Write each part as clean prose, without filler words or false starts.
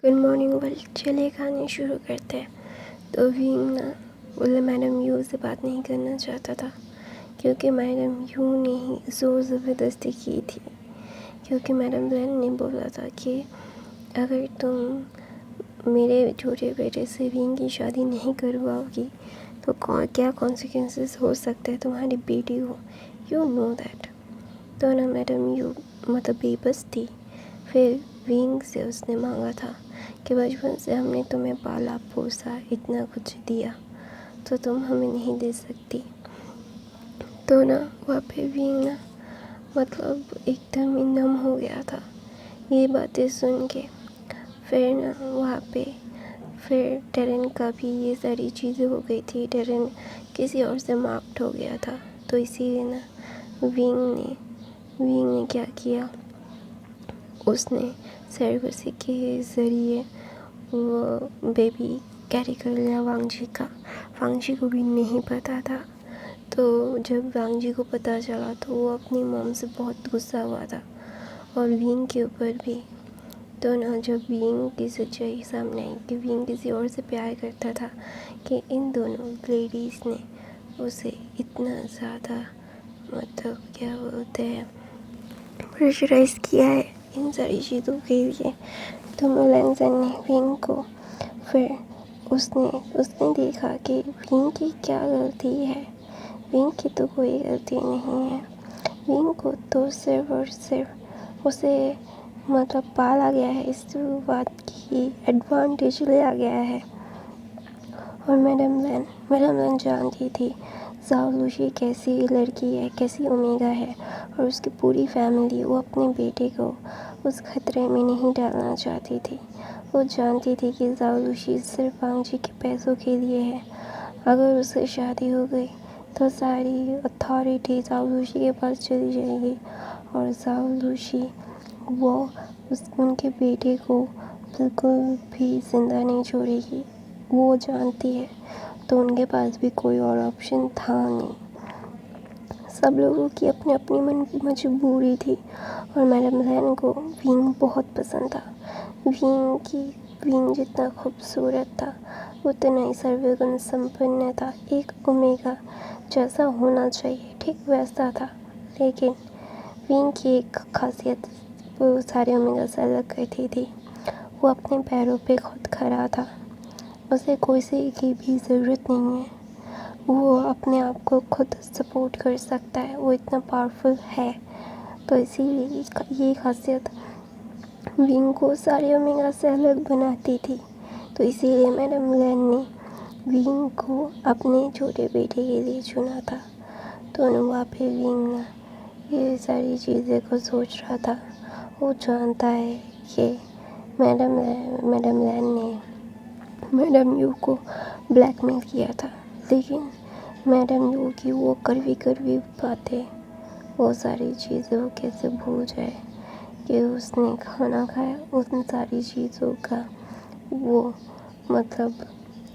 Good morning बोल चले खाने शुरू करते हैं। तो विंग ना बोले मैडम यू से बात नहीं करना चाहता था, क्योंकि मैडम यू ने ही ज़ोर ज़बरदस्ती की थी। क्योंकि मैडम ब्लैन ने बोला था कि अगर तुम मेरे छोटे बेटे से विंग की शादी नहीं करवाओगी तो क्या कॉन्सिक्वेंसेस हो सकते हैं तुम्हारी बेटी को, यू नो दैट। तो ना मैडम यू मतलब बेबस थी। फिर विंग से उसने मांगा था कि बचपन से हमने तुम्हें पाला पोसा, इतना कुछ दिया, तो तुम हमें नहीं दे सकती। तो ना वहाँ पे विंग ना मतलब एकदम ही नम हो गया था ये बातें सुन के। फिर ना वहाँ पे फिर टेरेन का भी ये सारी चीज़ें हो गई थी। टेरेन किसी और से मार्क्ड हो गया था, तो इसीलिए ना विंग ने क्या किया, उसने सर्वसी के ज़रिए वो बेबी कैरी कर लिया वांगजी का। वांगजी को भी नहीं पता था। तो जब वांगजी को पता चला तो वो अपनी मॉम से बहुत गुस्सा हुआ था और विंग के ऊपर भी। तो ना जब विंग की सच्चाई सामने आई कि विंग किसी और से प्यार करता था, कि इन दोनों लेडीज़ ने उसे इतना ज़्यादा मतलब क्या बोलते हैं प्रेशराइज़ किया है इन सारी चीज़ों के लिए, तो मोलेंसन ने विंग को फिर उसने देखा कि विंग की क्या गलती है। विंग की तो कोई गलती नहीं है। विंग को तो सिर्फ और सिर्फ उसे मतलब पाला गया है, इस बात की एडवांटेज लिया गया है। और मैडम लैन जानती थी ज़ाओ लुशी कैसी लड़की है, कैसी ओमेगा है, और उसकी पूरी फैमिली वो अपने बेटे को उस खतरे में नहीं डालना चाहती थी। वो जानती थी कि ज़ाओ लुशी सिर्फ वांगजी के पैसों के लिए है। अगर उससे शादी हो गई तो सारी अथॉरिटी ज़ाओ लुशी के पास चली जाएगी और ज़ाओ लुशी वो उनके बेटे को बिल्कुल भी ज़िंदा नहीं छोड़ेगी, वो जानती है। तो उनके पास भी कोई और ऑप्शन था नहीं। सब लोगों की अपनी अपनी मजबूरी थी। और मैडम लैन को विंग बहुत पसंद था। विंग जितना खूबसूरत था उतना ही सर्वगुण संपन्न था। एक ओमेगा जैसा होना चाहिए ठीक वैसा था। लेकिन विंग की एक खासियत वो सारे ओमेगा से अलग करती थी, वो अपने पैरों पे खुद खड़ा था। उसे किसी की भी ज़रूरत नहीं है। वो अपने आप को खुद सपोर्ट कर सकता है, वो इतना पावरफुल है। तो इसीलिए ये खासियत विंग को सारे ओमेगा से अलग बनाती थी। तो इसीलिए मैडम लैन ने विंग को अपने छोटे बेटे के लिए चुना था। तो वहाँ पे विंग ना ये सारी चीज़ें को सोच रहा था। वो जानता है कि मैडम लैन ने मैडम यू को ब्लैकमेल किया था, लेकिन मैडम यू की वो कड़वी बातें, वो सारी चीज़ें वो कैसे भूल जाए कि उसने खाना खाया। उन सारी चीज़ों का वो मतलब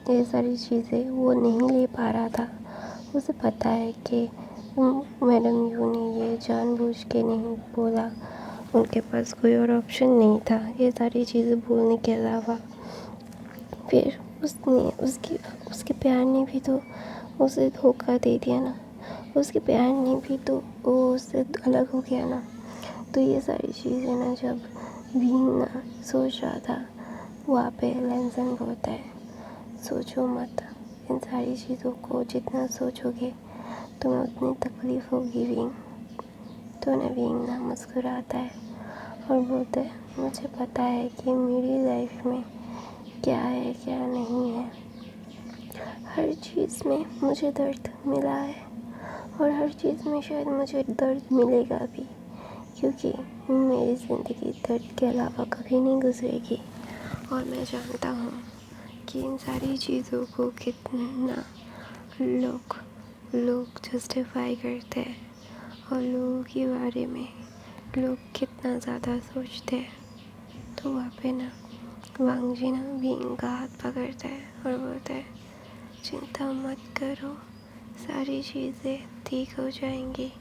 ये सारी चीज़ें वो नहीं ले पा रहा था। उसे पता है कि मैडम यू ने ये जानबूझ के नहीं बोला, उनके पास कोई और ऑप्शन नहीं था ये सारी चीज़ें बोलने के अलावा। फिर उसके प्यार ने भी तो उसे धोखा दे दिया ना, उसके प्यार ने भी तो वो उससे अलग हो गया ना। तो ये सारी चीज़ें ना जब विंग ना सोच रहा था, वहाँ पे लैंसन बोलता है सोचो मत, इन सारी चीज़ों को जितना सोचोगे तुम्हें उतनी तकलीफ़ होगी विंग। तो ना विंग ना मुस्कुराता है और बोलता है मुझे पता है कि मेरी लाइफ में क्या है क्या नहीं है। हर चीज़ में मुझे दर्द मिला है और हर चीज़ में शायद मुझे दर्द मिलेगा भी, क्योंकि मेरी ज़िंदगी दर्द के अलावा कभी नहीं गुजरेगी। और मैं जानता हूँ कि इन सारी चीज़ों को कितना लोग जस्टिफाई करते हैं और लोगों के बारे में लोग कितना ज़्यादा सोचते हैं। तो वहाँ पे ना वांगजी ना विंग का हाथ पकड़ता है और बोलता है चिंता मत करो, सारी चीज़ें ठीक हो जाएंगी,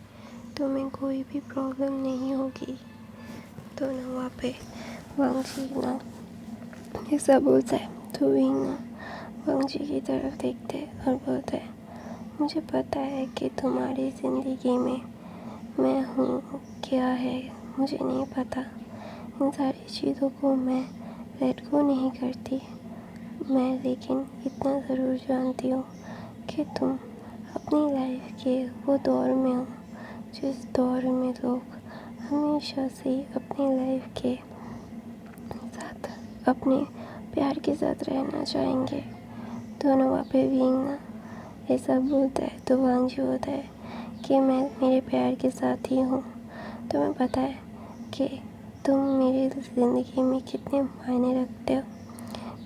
तुम्हें कोई भी प्रॉब्लम नहीं होगी। तो ना वहाँ पे वांगजी ना ऐसा बोलता है तो विंग वांग जी की तरफ देखते और बोलता है, मुझे पता है कि तुम्हारी ज़िंदगी में मैं हूँ क्या है मुझे नहीं पता। इन सारी चीज़ों को मैं लेट गो नहीं करती मैं, लेकिन इतना ज़रूर जानती हूँ कि तुम अपनी लाइफ के वो दौर में हो जिस दौर में लोग हमेशा से अपनी लाइफ के साथ अपने प्यार के साथ रहना चाहेंगे। दोनों वहाँ पे विंग ऐसा बोलता है तो वांग जी होता है कि मैं मेरे प्यार के साथ ही हूँ। तुम्हें पता है कि तुम मेरी ज़िंदगी में कितने मायने रखते हो,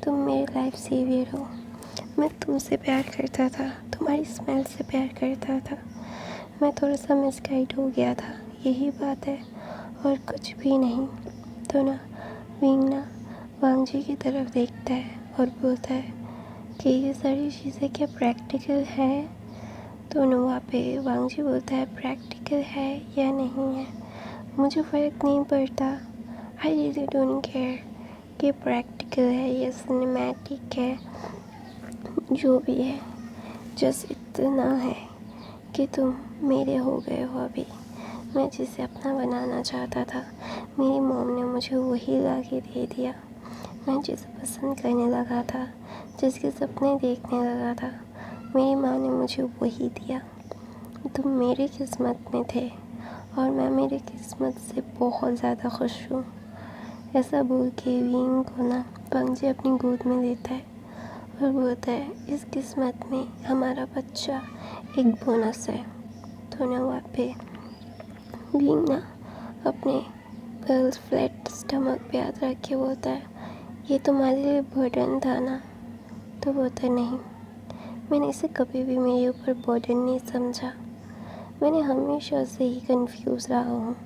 तुम मेरी लाइफ सेवियर हो। मैं तुमसे प्यार करता था, तुम्हारी स्मेल से प्यार करता था। मैं थोड़ा सा मिसगाइड हो गया था, यही बात है और कुछ भी नहीं। तो ना विंग ना वांग जी की तरफ देखता है और बोलता है कि ये सारी चीज़ें क्या प्रैक्टिकल है। तो ना वहाँ पे वांग जी बोलता है प्रैक्टिकल है या नहीं है मुझे फ़र्क नहीं पड़ता। आई रियली डोंट केयर कि प्रैक्टिकल है या सिनेमैटिक है, जो भी है जस्ट इतना है कि तुम मेरे हो गए हो अभी। मैं जिसे अपना बनाना चाहता था मेरी मॉम ने मुझे वही ला के दे दिया। मैं जिसे पसंद करने लगा था, जिसके सपने देखने लगा था, मेरी माँ ने मुझे वही दिया। तुम मेरी किस्मत में थे और मैं मेरी किस्मत से बहुत ज़्यादा खुश हूँ। ऐसा बोल के विंग को ना वांग जी अपनी गोद में लेता है और बोलता है इस किस्मत में हमारा बच्चा एक बोनस है। तो ना वहाँ पे विंग ना अपने गर्ल्स फ्लैट स्टमक पे हाथ रख के बोलता है ये तुम्हारे लिए बर्डन था ना। तो बोलता है नहीं, मैंने इसे कभी भी मेरे ऊपर बर्डन नहीं समझा। मैंने हमेशा से ही कंफ्यूज रहा हूँ,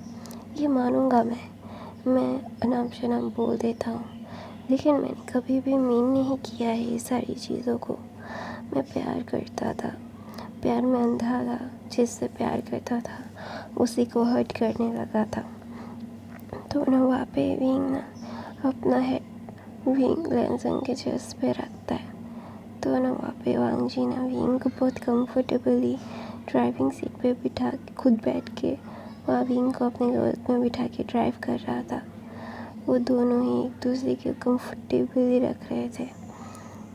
ये मानूंगा मैं अनाप शनाप बोल देता हूँ, लेकिन मैंने कभी भी मीन नहीं किया है ये सारी चीज़ों को। मैं प्यार करता था, प्यार में अंधा था, जिससे प्यार करता था उसी को हर्ट करने लगा था। तो ना वहाँ पे विंग ना अपना हेड विंग लैंसन के चेस्ट पे रखता है। तो ना वहाँ पे वांग जी ना विंग को बहुत कंफर्टेबली ड्राइविंग सीट पे बिठा खुद बैठ के वहाँ विंग को अपने गोद में बिठा के ड्राइव कर रहा था। वो दोनों ही एक दूसरे के कंफर्टेबली रख रहे थे।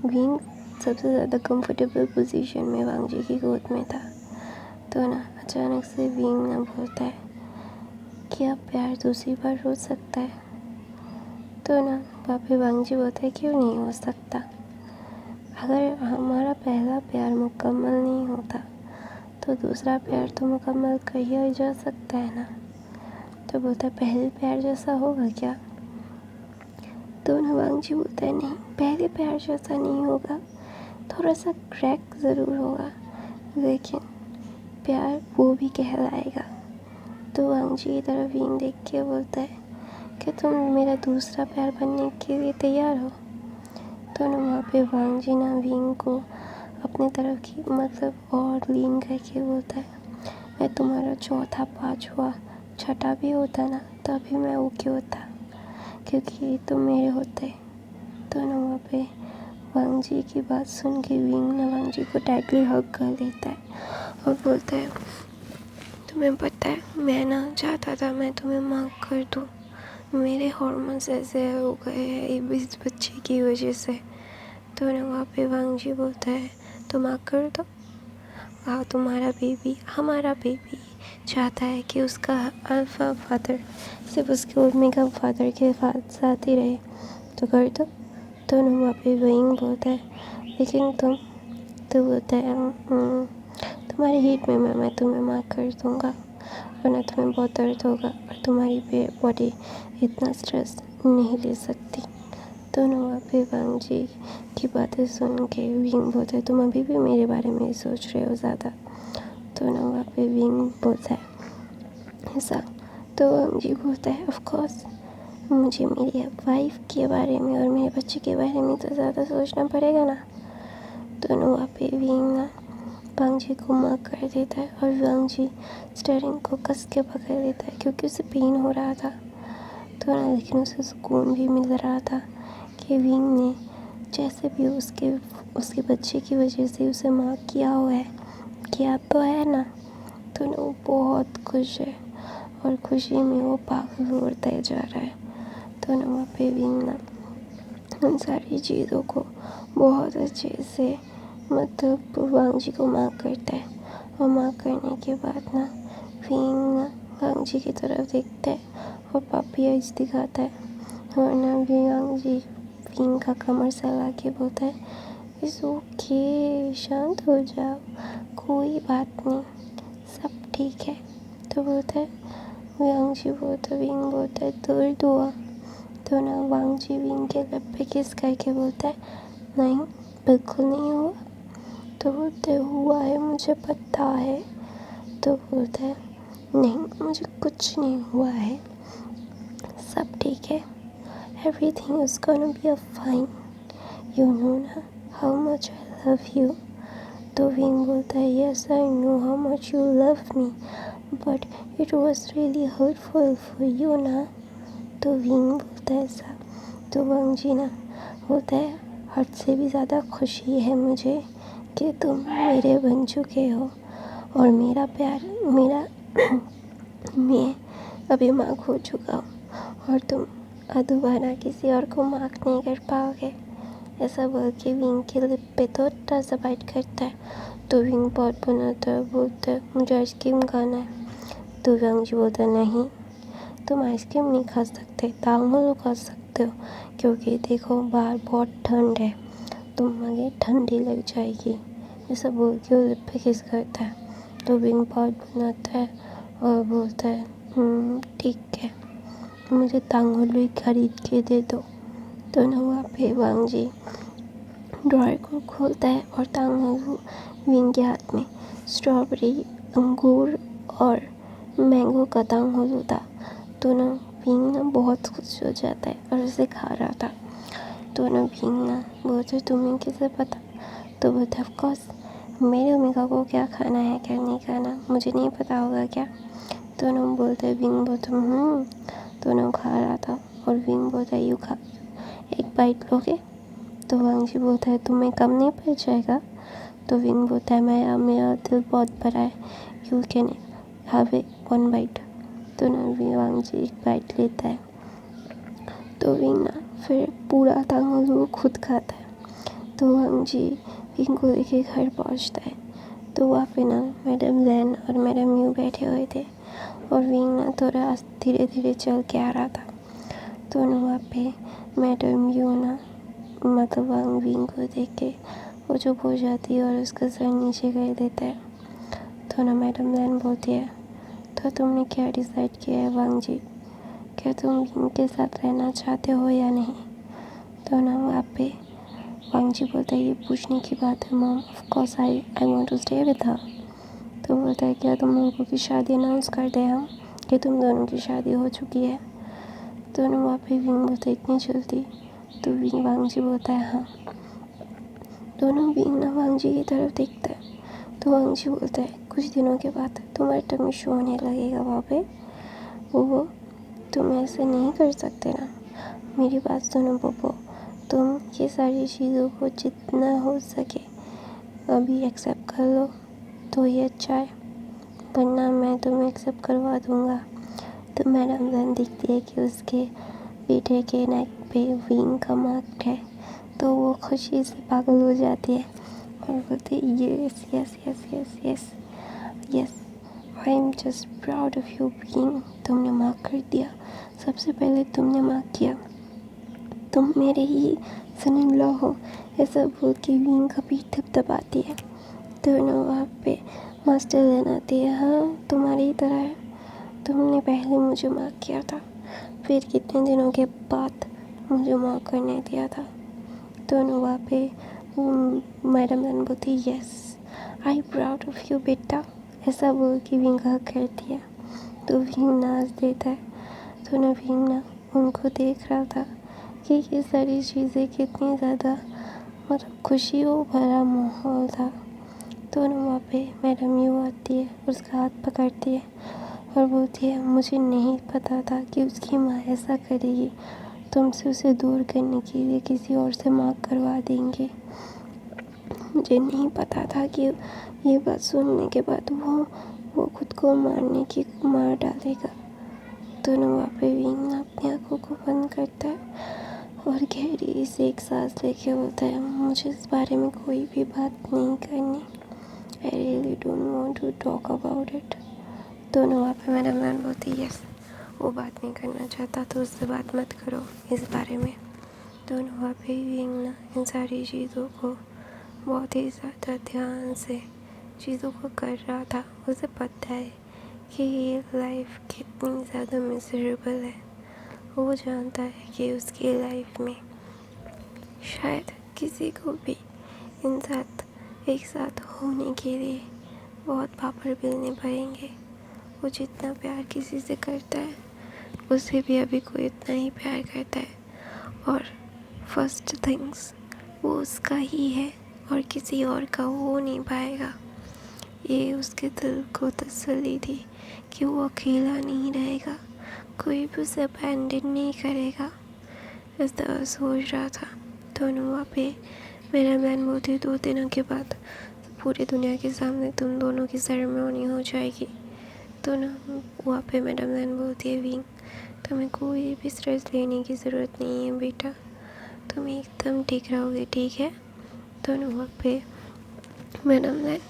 विंग सबसे ज़्यादा कंफर्टेबल पोजीशन में वांग जी की गोद में था। तो ना अचानक से विंग ना बोलता है क्या प्यार दूसरी बार हो सकता है। तो ना वहाँ पे वांग जी बोलता है क्यों नहीं हो सकता, अगर हमारा पहला प्यार मुकम्मल नहीं होता तो दूसरा प्यार तो मुकम्मल किया जा सकता है ना। तो बोलता है पहले प्यार जैसा होगा क्या। तो ना वांग जी बोलता है नहीं, पहले प्यार जैसा नहीं होगा, थोड़ा सा क्रैक ज़रूर होगा, लेकिन प्यार वो भी कहलाएगा। तो वांग जी की तरफ विंग देख के बोलता है कि तुम मेरा दूसरा प्यार बनने के लिए तैयार हो। तो ना वहाँ पे वांग जी ना विंग को अपने तरफ की मतलब और लीन करके बोलता है मैं तुम्हारा चौथा पाँचवा छठा भी होता ना तभी मैं ओके होता, क्योंकि तुम मेरे होते। तो ना वहाँ पे वांग जी की बात सुन के विंग ना वांग जी को टाइटली हग कर लेता है और बोलता है तुम्हें पता है मैं ना चाहता था मैं तुम्हें माफ़ कर दूँ, मेरे हार्मोन्स ऐसे हो गए हैं इस बच्चे की वजह से। तो ना वहाँ पे वांग जी बोलता है तो माफ़ कर दो। हाँ तुम्हारा बेबी हमारा बेबी चाहता है कि उसका अल्फ़ा फादर सिर्फ उसके ओमेगा फादर के साथ ही रहे, तो कर दो। तो ना वहाँ पे विंग बोलता है लेकिन तुम, तो बोलता है तुम्हारे हिट में मैं तुम्हें माफ़ कर दूँगा, वरना तुम्हें बहुत दर्द होगा और तुम्हारी बॉडी इतना स्ट्रेस नहीं ले सकती। तो ना वहाँ पे वांग जी की बातें सुन के विंग बोलता है तुम अभी भी मेरे बारे में ही सोच रहे हो ज़्यादा। तो ना वहाँ पे विंग बोलता है ऐसा। तो वांग जी बोलता है ऑफ कोर्स मुझे मेरी वाइफ के बारे में और मेरे बच्चे के बारे में तो ज़्यादा सोचना पड़ेगा ना। तो ना वहाँ पे विंग ना वांग जी को माफ कर देता है और वांग जी स्टीयरिंग को कस के पकड़ लेता है क्योंकि उसे पेन हो रहा था। तो ना लेकिन उसे सुकून भी मिल रहा था कि विंग ने जैसे भी उसके बच्चे की वजह से उसे माफ़ किया हुआ है, किया तो है ना। तो ना वो बहुत खुश है और खुशी में वो पागल उड़ता जा रहा है। तो ना वहाँ पे विंग ना उन सारी चीज़ों को बहुत अच्छे से मतलब वांग जी को माफ़ करता है। और माफ़ करने के बाद ना विंग ना वांग जी की तरफ देखता है और पापी आइज दिखाता है। और ना वांग जी विंग का कमर सहला के बोलता है, इट्स ओके, शांत हो जाओ, कोई बात नहीं, सब ठीक है। तो बोलता है वांग जी, बोलता विंग बोलता है दर्द हुआ। तो ना वांग जी विंग के लब पे किस करके बोलता है, नहीं बिल्कुल नहीं हुआ। तो बोलते हुआ है, मुझे पता है। तो बोलता है नहीं, मुझे कुछ नहीं हुआ है, सब ठीक है, everything is gonna be fine, you know ना how much I love you। तो विंग बोलता है, yes I know how much you love me, but it was really hurtful for you ना। तो विंग बोलता है ऐसा। तो वांग जी ना बोलता है, हद से भी ज़्यादा खुशी है मुझे कि तुम मेरे बन चुके हो और मेरा प्यार मेरा मैं अभी माफ़ हो चुका हूँ और तुम दोबारा किसी और को माफ़ नहीं कर पाओगे। ऐसा बोल के विंग के लिप पे थोड़ा सा बाइट करता है। तो विंग बहुत बनाता है, बोलता है मुझे आइसक्रीम खाना है। तो वांग जी बोलता है नहीं, तुम आइसक्रीम नहीं खा सकते, तांगोलो खा सकते हो, क्योंकि देखो बाहर बहुत ठंड है, तुम्हें ठंडी लग जाएगी। ऐसा बोल के वो लिप पे किस करता है। तो विंग बहुत बनाता है और बोलता है ठीक है, मुझे तांगोलो ही खरीद के दे दो। तो ना वहाँ पे वांग जी ड्रॉर को खोलता है और तांगोलो विंग के हाथ में स्ट्रॉबेरी, अंगूर और मैंगो का तांगोलो था। तो ना विंग ना बहुत खुश हो जाता है और उसे खा रहा था। तो ना विंग ना बोलते तुम्हें कैसे पता। तो बोलते ऑफ कोर्स, मेरे ओमेगा को क्या खाना है क्या नहीं खाना मुझे नहीं पता होगा क्या। तो ना बोलते विंग बोलते तो ना खा रहा था और विंग बोलता यू खा, एक बाइट लोगे। तो वांग जी बोलता है तुम्हें कम नहीं पड़ जाएगा। तो विंग बोलता है मेरा दिल बहुत बड़ा है, you can have a one byte. तो ना वांग जी एक बाइट लेता है। तो विंग ना फिर पूरा तांगोलो खुद खाता है। तो वांग जी विंग को लेके घर पहुंचता है। तो वहाँ पे ना मैडम जैन और मैडम यू बैठे हुए थे और विंग ना थोड़ा धीरे धीरे चल के आ रहा था। तो ना वहाँ पे मैडम यू ना मतलब वांग विंग को देख के वो चुप हो जाती है और उसका सर नीचे कर देता है। तो ना मैडम जैन बोलती है, तो तुमने क्या डिसाइड किया है वांग जी, क्या तुम विंग के साथ रहना चाहते हो या नहीं। तो ना वहाँ पे वांग जी बोलता है ये पूछने की बात है mom, of course I want to stay with her. तो बोलता है क्या तुम लोगों की शादी अनाउंस कर दें हम, कि तुम दोनों की शादी हो चुकी है। तो ना वहाँ पे विंग बोलता है इतनी जल्दी। तो विंग वांग जी बोलता है हाँ। दोनों विंग ना वांग जी की तरफ देखता है। तो वांग जी बोलता है कुछ दिनों के बाद तुम्हारे टमी शो होने लगेगा वहाँ पे, वो तुम ऐसे नहीं कर सकते ना, मेरी बात सुनो बब्बो, तुम ये सारी चीज़ों को जितना हो सके अभी एक्सेप्ट कर लो तो ये अच्छा है, वरना मैं तुम्हें एक्सेप्ट करवा दूँगा। तो मैडम जन दिखती है कि उसके बेटे के नेक पे विंग का मार्क है। तो वो खुशी से पागल हो जाती है और बोलती है yes yes yes yes yes yes, I am just proud of you wing, तुमने मार्क कर दिया, सबसे पहले तुमने मार्क किया, तुम मेरे ही सन इन लॉ हो। ऐसा बोल के विंग का पीठ थपथपाती है। तो ना वहाँ पे मास्टर जन आती है, हाँ तुम्हारी ही तरह है, तुमने पहले मुझे मार्क किया था, फिर कितने दिनों के बाद मुझे मार्क करने दिया था। तो ना वहाँ पे मैडम जन बोलती yes, I proud of you बेटा, ऐसा बोल के विंग का हक करती है। तो विंग नाच देता है। तो ना विंग ना उनको देख रहा था कि ये सारी चीज़ें कितनी ज़्यादा मतलब खुशियों भरा माहौल था। तो ना वहाँ पे मैडम यू आती है, उसका हाथ पकड़ती है और बोलती है मुझे नहीं पता था कि उसकी माँ ऐसा करेगी, तुमसे उसे दूर करने के लिए किसी और से माफ़ करवा देंगे। मुझे नहीं पता था कि ये बात सुनने के बाद वो खुद को मार डालेगा। दोनों वहाँ पे विंग अपनी आंखों को बंद करता है और गहरी से एक सांस लेके बोलता है, मुझे इस बारे में कोई भी बात नहीं करनी। I really don't want to talk about it. दोनों वहाँ पे मैडम मैन बोलती यस, वो बात नहीं करना चाहता तो उससे बात मत करो इस बारे में। दोनों वहाँ पे विंग ना इन सारी चीज़ों को बहुत ही ज़्यादा ध्यान से चीज़ों को कर रहा था। उसे पता है कि ये लाइफ कितनी ज़्यादा मिजरेबल है। वो जानता है कि उसकी लाइफ में शायद किसी को भी एक साथ होने के लिए बहुत पापड़ बेलने पड़ेंगे। वो जितना प्यार किसी से करता है उसे भी अभी कोई इतना ही प्यार करता है और फर्स्ट थिंग्स वो उसका ही है और किसी और का हो नहीं पाएगा। ये उसके दिल को तसल्ली थी कि वो अकेला नहीं रहेगा, कोई भी उसे अबैंडन नहीं करेगा। इस तरह सोच रहा था। दोनों वहाँ पे मेरा मैन बोलती 2 दिनों के बाद पूरी दुनिया के सामने तुम दोनों की सेरेमनी हो जाएगी। तो ना वहाँ पे मैडम मैन बोलती है विंग, तुम्हें कोई भी स्ट्रेस लेने की ज़रूरत नहीं है बेटा, तुम एकदम ठीक रहोगे, ठीक है। दोनों वहाँ पे मैडम मैन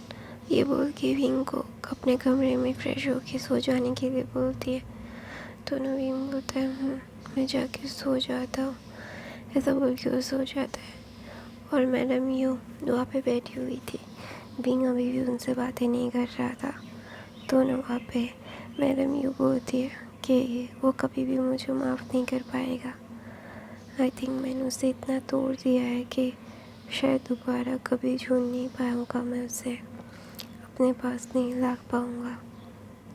ये बोल के विंग को अपने कमरे में फ्रेश होके सो जाने के लिए बोलती है। दोनों विंग बोलता है मैं जाके सो जाता हूँ, ऐसा बोल के वो सो जाता है। और मैडम यू वहाँ पे बैठी हुई थी। विंग अभी भी उनसे बातें नहीं कर रहा था। दोनों वहाँ पे मैडम यू बोलती है कि वो कभी भी मुझे माफ़ नहीं कर पाएगा। आई थिंक मैंने उसे इतना तोड़ दिया है कि शायद दोबारा कभी छोड़ नहीं पाऊँगा, मैं उसे अपने पास नहीं ला पाऊँगा।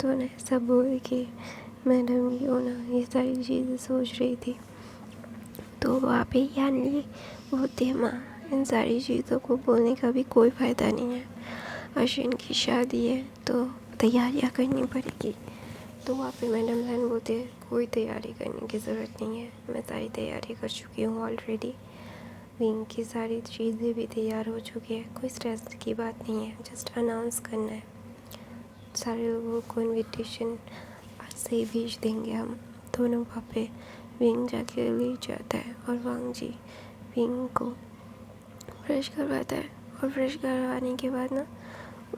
तो ना ऐसा बोल के मैडम यू ना ये सारी चीज़ें सोच रही थी। तो वहाँ पे यानी बोलती है माँ, इन सारी चीज़ों को बोलने का भी कोई फ़ायदा नहीं है। अश्विन की शादी है तो तैयारियाँ करनी पड़ेगी। तो वहाँ पे मैडम लाइन बोलते हैं कोई तैयारी करने की ज़रूरत नहीं है, मैं सारी तैयारी कर चुकी हूँ ऑलरेडी। विंग की सारी चीज़ें भी तैयार हो चुकी है, कोई स्ट्रेस की बात नहीं है, जस्ट अनाउंस करना है। सारे लोगों को इनविटेशन आज से ही भेज देंगे हम। दोनों वहाँ पे विंग जाके ले जाता है और वांग जी विंग को फ्रेश करवाता है और फ्रेश करवाने के बाद ना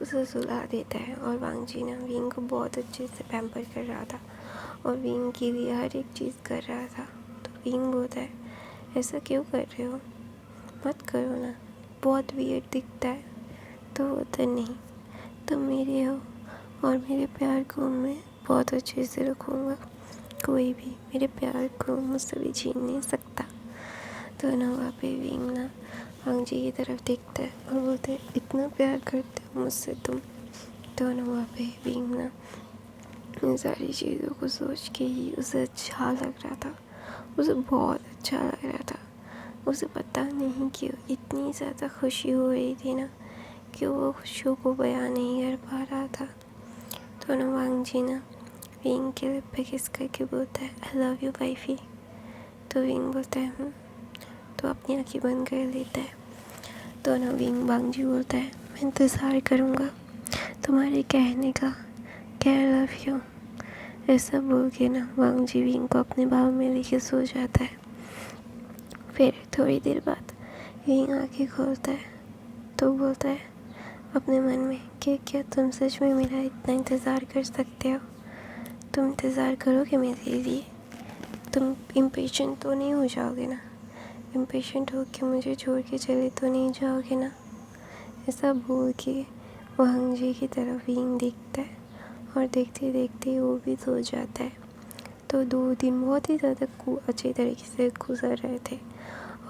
उसे सुला देता है। और वांग जी ना विंग को बहुत अच्छे से पैम्पर कर रहा था और विंग के लिए हर एक चीज़ कर रहा था। तो विंग बोलता है ऐसा क्यों कर रहे हो, मत करो ना, बहुत वियर्ड दिखता है। तो बोलता नहीं, तुम मेरे हो और मेरे प्यार को मैं बहुत अच्छे से रखूँगा, कोई भी मेरे प्यार को मुझसे भी छीन नहीं सकता। तो ना वहाँ पे विंग ना वांग जी की तरफ देखता है और बोलते हैं इतना प्यार करते हो मुझसे तुम। तो ना वहाँ पे विंग ना इन सारी चीज़ों को सोच के ही उसे अच्छा लग रहा था, उसे बहुत अच्छा लग रहा था। उसे पता नहीं क्यों इतनी ज़्यादा खुशी हो रही थी ना कि वो खुशियों को बयान नहीं कर पा रहा था। तो ना वांग जी ना विंग के लिप पे किस करके बोलता है आई लव यू वाइफी। तो विंग बोलता है तो अपनी आँखें बंद कर लेता है। तो ना विंग वांग जी बोलता है मैं इंतज़ार करूँगा तुम्हारे कहने का, क्या आई लव यू। ऐसा बोल के ना वांग जी विंग को अपने बाहों में लेके सो जाता है। फिर थोड़ी देर बाद विंग आँखें खोलता है तो बोलता है अपने मन में कि क्या तुम सच में मेरा इतना इंतज़ार कर सकते हो, तुम इंतज़ार करोगे मेरे लिए, तुम इम्पेशेंट तो नहीं हो जाओगे ना, इम्पेशेंट हो के मुझे छोड़ के चले तो नहीं जाओगे ना। ऐसा बोल के वांग जी की तरफ विंग देखता है और देखते देखते वो भी सो जाता है। तो 2 दिन बहुत ही ज़्यादा अच्छे तरीके से गुजर रहे थे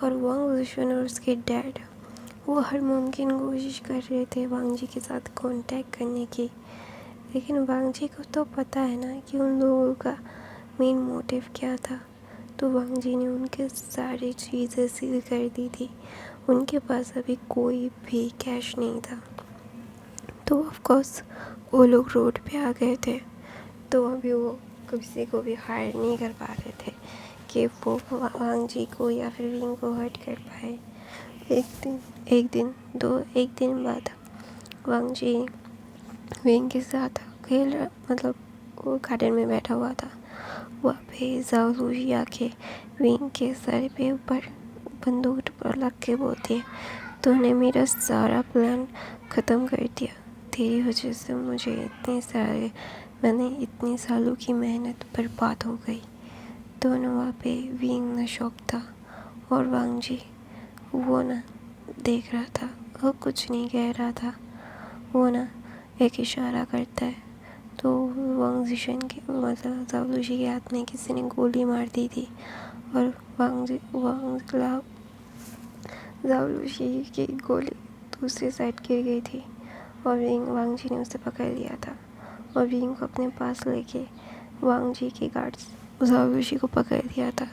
और वांग ज़ूशन और उसके डैड वो हर मुमकिन कोशिश कर रहे थे वांग जी के साथ कांटेक्ट करने की। लेकिन वांग जी को तो पता है ना कि उन लोगों का मेन मोटिव क्या था। तो वांग जी ने उनके सारी चीज़ें सील कर दी थी, उनके पास अभी कोई भी कैश नहीं था। तो ऑफ कोर्स वो लोग रोड पे आ गए थे। तो अभी वो किसी को भी हायर नहीं कर पा रहे थे कि वो वांग जी को या फिर विंग को हर्ट कर पाए। एक दिन बाद वांग जी विंग के साथ खेल रहा, मतलब वो गार्डन में बैठा हुआ था। वहाँ पे जाओ लूशी आके विंग के सर पे ऊपर बंदूक पर रख के बोलती है, तूने मेरा सारा प्लान ख़त्म कर दिया। तेरी वजह से मैंने इतने सालों की मेहनत बर्बाद हो गई। दोनों वहाँ पे विंग ना शौक था और वांग जी वो ना देख रहा था, वो कुछ नहीं कह रहा था। वो ना एक इशारा करता है तो वांग जिशन के मतलब जाओलूशी के हाथ में किसी ने गोली मार दी थी और जाओलूशी की गोली दूसरी साइड गिर गई थी और वांग जी ने उसे पकड़ लिया था और विंग को अपने पास लेके वांग जी के गार्ड्स जाओलूशी को पकड़ दिया था।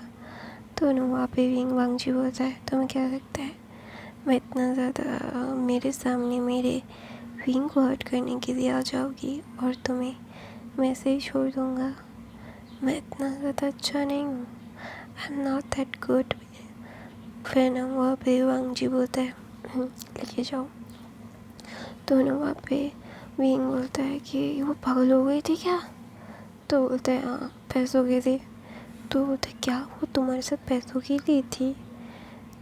तो ना वहाँ पे विंग वांग जी बोलता है, तुम्हें क्या लगता है मैं इतना ज़्यादा मेरे सामने मेरे विंग को हर्ट करने के लिए आ जाओगी और तुम्हें मैं ऐसे ही छोड़ दूँगा? मैं इतना ज़्यादा अच्छा नहीं हूँ, I am not that good. फिर ना वहाँ पे वांग जी बोलता है लेके जाओ। तो ना वहाँ पे विंग बोलता है कि वो पागल हो गई थी क्या? तो बोलता है हाँ पैसों के लिए। तो बोलता है क्या वो तुम्हारे साथ पैसों के लिए थी?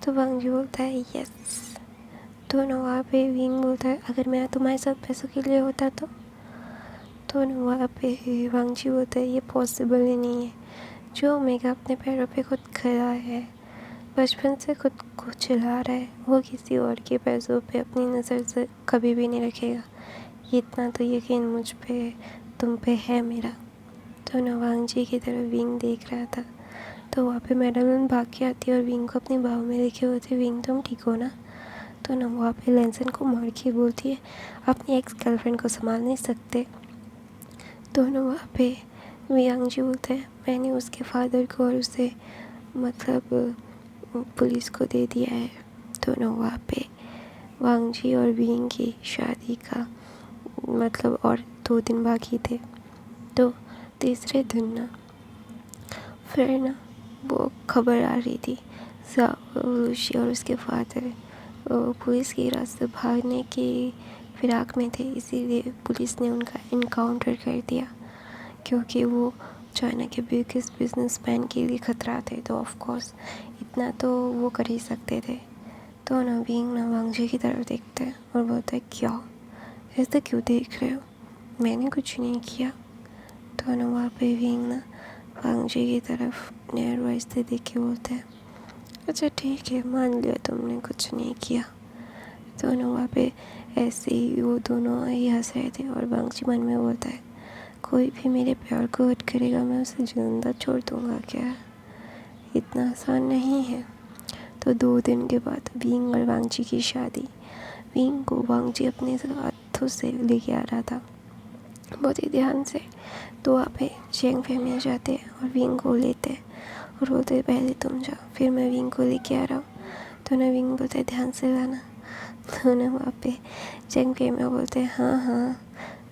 तो वांग जी बोलता है यस। तो ना वहाँ पे विंग बोलता है अगर मैं तुम्हारे साथ पैसों के लिए होता तो ना वहाँ पे वांग जी बोलता है ये पॉसिबल ही नहीं है। जो ओमेगा अपने पैरों पे खुद खड़ा है, बचपन से खुद को चला रहा है, वो किसी और के पैसों पे अपनी नज़र से कभी भी नहीं रखेगा। ये इतना तो यकीन मुझ पे तुम पे है मेरा। तो ना वांग जी की तरफ विंग देख रहा था। तो वहाँ पे मैडम भाग के आती है और विंग को अपनी बाहों में लेके होती है, विंग तुम ठीक हो ना? तो ना वहाँ पे लैंसन को मार के बोलती है अपनी एक्स गर्लफ्रेंड को संभाल नहीं सकते। तो ना वहाँ पे वांग जी बोलते हैं मैंने उसके फादर को और उसे मतलब पुलिस को दे दिया है। तो ना वहाँ पे वांग जी और विंग की शादी का मतलब और 2 दिन बाकी थे। तो तीसरे दिन ना फिर ना वो खबर आ रही थी लूशी और उसके फादर पुलिस के रास्ते भागने की फिराक में थे, इसीलिए पुलिस ने उनका इनकाउंटर कर दिया क्योंकि वो चाइना के बिगेस्ट बिजनेसमैन के लिए ख़तरा थे। तो ऑफ कोर्स इतना तो वो कर ही सकते थे। तो ना विंग ना वांग जी की तरफ देखते हैं और बोलता है क्या ऐसे क्यों देख रहे हो, मैंने कुछ नहीं किया। तो ना वहाँ पे विंग ना वांग जी की तरफ नैरो ऐसे देख के बोलते हैं अच्छा ठीक है मान लिया तुमने कुछ नहीं किया। तो ना वहाँ पे ऐसे ही वो दोनों ही हंस रहे थे और वांग जी मन में बोलता है कोई भी मेरे प्यार को हर्ट करेगा मैं उसे जिंदा छोड़ दूँगा क्या? इतना आसान नहीं है। तो 2 दिन के बाद विंग और वांग जी की शादी। विंग को वांग जी अपने हाथों से लेके आ रहा था बहुत ही ध्यान से। तो वहाँ पे चेंग फैमिली जाते हैं और विंग को लेते हैं और बोलते हैं पहले तुम जाओ फिर मैं विंग को लेके आ रहा हूँ। तो ना विंग बोलता है ध्यान से लाना। तो ना वहाँ पे चेंग फैमिली बोलते हैं हाँ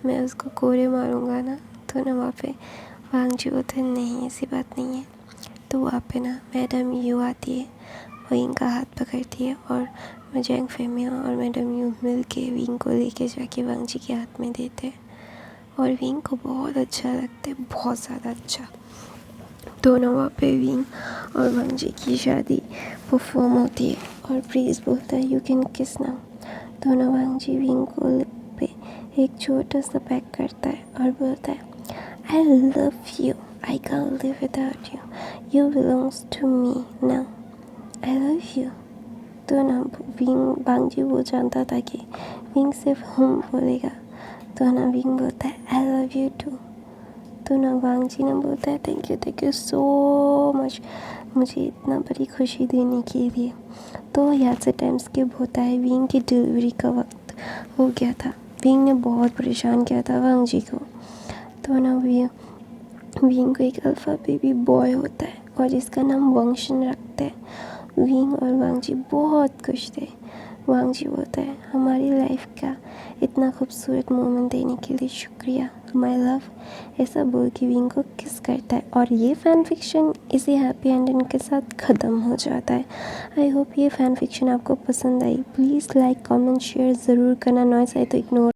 मैं उसको कोरे मारूंगा ना। तो ना वहाँ पे वांग जी बोलते हैं नहीं ऐसी बात नहीं है। तो वहाँ पे ना मैडम यू आती है, विंग का हाथ पकड़ती है और चेंग फैमिली और मैडम यू मिल के विंग को लेके जाके वांग जी के हाथ में देते हैं और विंग को बहुत अच्छा लगता है, बहुत ज़्यादा अच्छा। दोनों वहाँ पे विंग और वांग जी की शादी परफॉर्म होती है और प्रीज बोलता है यू कैन किस नाउ। दोनों वांग जी विंग को लिप पे एक छोटा सा पैक करता है और बोलता है I love you, I can't live without you, you belongs to me now, I love you. तो ना विंग वांग जी वो जानता था कि विंग सिर्फ हम बोलेगा। तो ना विंग बोलता है आई लव यू टू। तो ना वांग जी ने बोलता है थैंक यू सो मच मुझे इतना बड़ी खुशी देने के लिए। तो यहाँ से टाइम स्किप होता है, विंग की डिलीवरी का वक्त हो गया था। विंग ने बहुत परेशान किया था वांग जी को। तो ना विंग को एक अल्फ़ा बेबी बॉय होता है और इसका नाम वांगशन रखते हैं। विंग और वांग जी बहुत खुश थे। वांग जी बोलता है हमारी लाइफ का इतना खूबसूरत मोमेंट देने के लिए शुक्रिया, यू माई लव ऐसा बोल के विंग को किस करता है और ये फ़ैन फिक्शन इसी हैप्पी एंडिंग के साथ ख़त्म हो जाता है। आई होप ये फ़ैन फिक्शन आपको पसंद आई। प्लीज़ लाइक कमेंट शेयर ज़रूर करना, नॉइस आए तो इग्नोर